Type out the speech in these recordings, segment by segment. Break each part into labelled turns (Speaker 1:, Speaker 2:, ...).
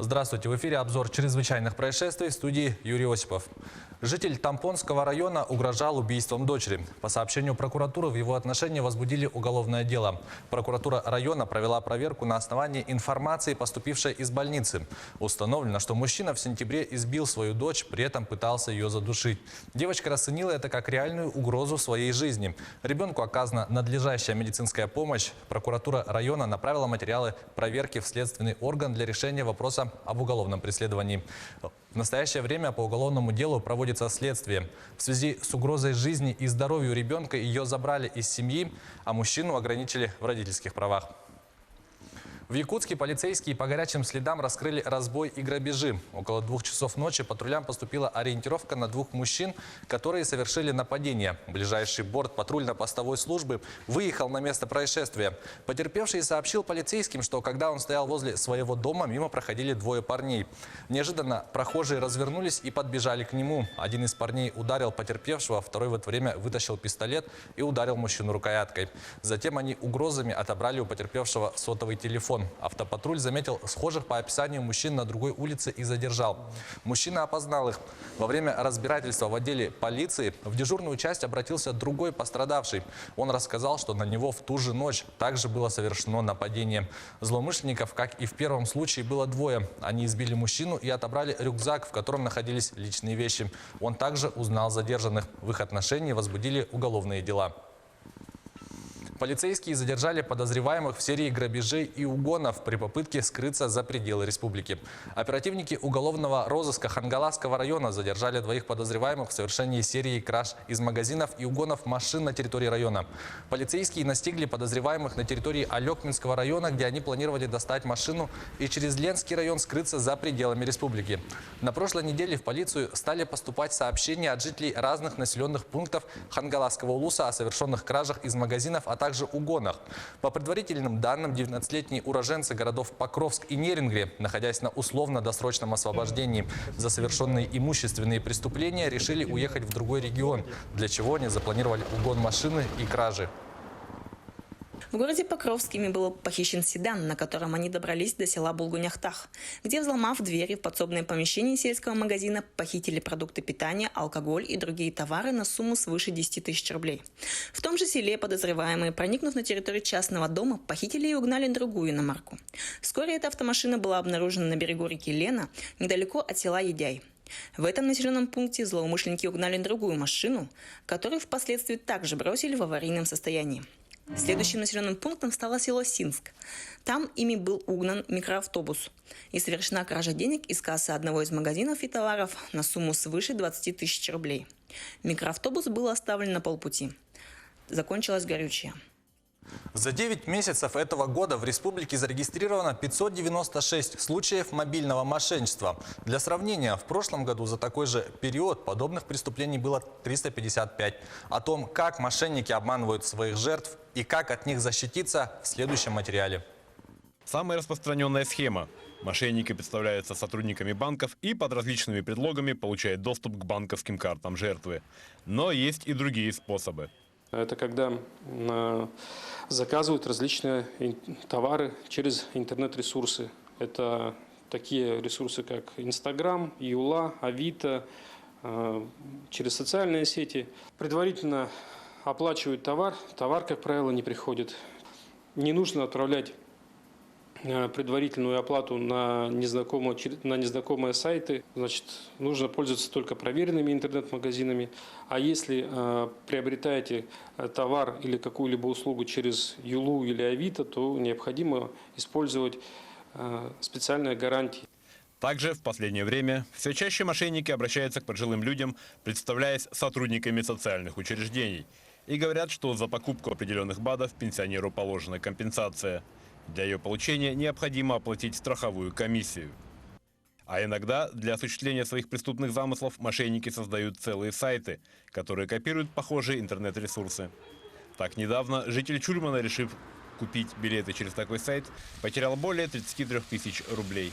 Speaker 1: Здравствуйте. В эфире обзор чрезвычайных происшествий, в студии Юрий Осипов. Житель Тампонского района угрожал убийством дочери. По сообщению прокуратуры, в его отношении возбудили уголовное дело. Прокуратура района провела проверку на основании информации, поступившей из больницы. Установлено, что мужчина в сентябре избил свою дочь, при этом пытался ее задушить. Девочка расценила это как реальную угрозу своей жизни. Ребенку оказана надлежащая медицинская помощь. Прокуратура района направила материалы проверки в следственный орган для решения вопроса об уголовном преследовании. В настоящее время по уголовному делу проводится следствие. В связи с угрозой жизни и здоровью ребенка ее забрали из семьи, а мужчину ограничили в родительских правах. В Якутске полицейские по горячим следам раскрыли разбой и грабежи. Около 2 часов ночи патрулям поступила ориентировка на 2 мужчин, которые совершили нападение. Ближайший борт патрульно-постовой службы выехал на место происшествия. Потерпевший сообщил полицейским, что когда он стоял возле своего дома, мимо проходили 2 парней. Неожиданно прохожие развернулись и подбежали к нему. Один из парней ударил потерпевшего, второй в это время вытащил пистолет и ударил мужчину рукояткой. Затем они угрозами отобрали у потерпевшего сотовый телефон. Автопатруль заметил схожих по описанию мужчин на другой улице и задержал. Мужчина опознал их. Во время разбирательства в отделе полиции в дежурную часть обратился другой пострадавший. Он рассказал, что на него в ту же ночь также было совершено нападение. Злоумышленников, как и в первом случае, было 2. Они избили мужчину и отобрали рюкзак, в котором находились личные вещи. Он также узнал задержанных. В их отношении возбудили уголовные дела. Полицейские задержали подозреваемых в серии грабежей и угонов при попытке скрыться за пределы республики. Оперативники уголовного розыска Хангаласского района задержали 2 подозреваемых в совершении серии краж из магазинов и угонов машин на территории района. Полицейские настигли подозреваемых на территории Алекминского района, где они планировали достать машину и через Ленский район скрыться за пределами республики. На прошлой неделе в полицию стали поступать сообщения от жителей разных населенных пунктов Хангаласского улуса о совершенных кражах из магазинов, а также угонах. По предварительным данным, 19-летние уроженцы городов Покровск и Нерюнгри, находясь на условно-досрочном освобождении за совершенные имущественные преступления, решили уехать в другой регион, для чего они запланировали угон машины и кражи.
Speaker 2: В городе Покровске ими был похищен седан, на котором они добрались до села Булгуняхтах, где, взломав двери в подсобное помещение сельского магазина, похитили продукты питания, алкоголь и другие товары на сумму свыше 10 тысяч рублей. В том же селе подозреваемые, проникнув на территорию частного дома, похитили и угнали другую иномарку. Вскоре эта автомашина была обнаружена на берегу реки Лена, недалеко от села Едяй. В этом населенном пункте злоумышленники угнали другую машину, которую впоследствии также бросили в аварийном состоянии. Следующим населенным пунктом стало село Синск. Там ими был угнан микроавтобус и совершена кража денег из кассы одного из магазинов и товаров на сумму свыше 20 тысяч рублей. Микроавтобус был оставлен на полпути. Закончилось горючее.
Speaker 1: За 9 месяцев этого года в республике зарегистрировано 596 случаев мобильного мошенничества. Для сравнения, в прошлом году за такой же период подобных преступлений было 355. О том, как мошенники обманывают своих жертв и как от них защититься, в следующем материале.
Speaker 3: Самая распространенная схема. Мошенники представляются сотрудниками банков и под различными предлогами получают доступ к банковским картам жертвы. Но есть и другие способы.
Speaker 4: Это когда заказывают различные товары через интернет-ресурсы. Это такие ресурсы, как Инстаграм, Юла, Авито, через социальные сети. Предварительно оплачивают товар. Товар, как правило, не приходит. Не нужно отправлять предварительную оплату на незнакомые сайты. Значит, нужно пользоваться только проверенными интернет-магазинами. А если приобретаете товар или какую-либо услугу через Юлу или Авито, то необходимо использовать специальные гарантии.
Speaker 3: Также в последнее время все чаще мошенники обращаются к пожилым людям, представляясь сотрудниками социальных учреждений, и говорят, что за покупку определенных БАДов пенсионеру положена компенсация. Для ее получения необходимо оплатить страховую комиссию. А иногда для осуществления своих преступных замыслов мошенники создают целые сайты, которые копируют похожие интернет-ресурсы. Так недавно житель Чульмана, решив купить билеты через такой сайт, потерял более 33 тысяч рублей.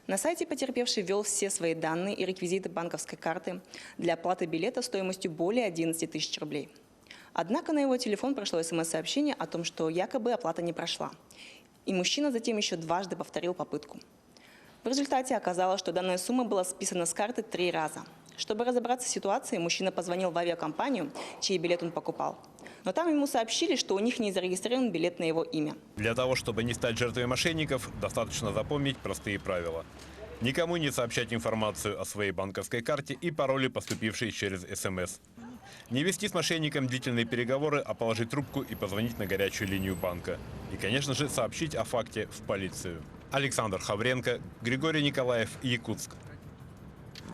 Speaker 2: На сайте потерпевший ввел все свои данные и реквизиты банковской карты для оплаты билета стоимостью более 11 тысяч рублей. Однако на его телефон пришло СМС-сообщение о том, что якобы оплата не прошла. И мужчина затем еще дважды повторил попытку. В результате оказалось, что данная сумма была списана с карты 3 раза. Чтобы разобраться в ситуации, мужчина позвонил в авиакомпанию, чей билет он покупал. Но там ему сообщили, что у них не зарегистрирован билет на его имя.
Speaker 3: Для того, чтобы не стать жертвой мошенников, достаточно запомнить простые правила. Никому не сообщать информацию о своей банковской карте и пароле, поступившей через СМС. Не вести с мошенником длительные переговоры, а положить трубку и позвонить на горячую линию банка. И, конечно же, сообщить о факте в полицию. Александр Хавренко, Григорий Николаев, Якутск.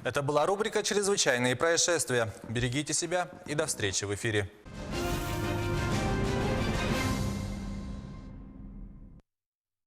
Speaker 1: Это была рубрика «Чрезвычайные происшествия». Берегите себя и до встречи в эфире.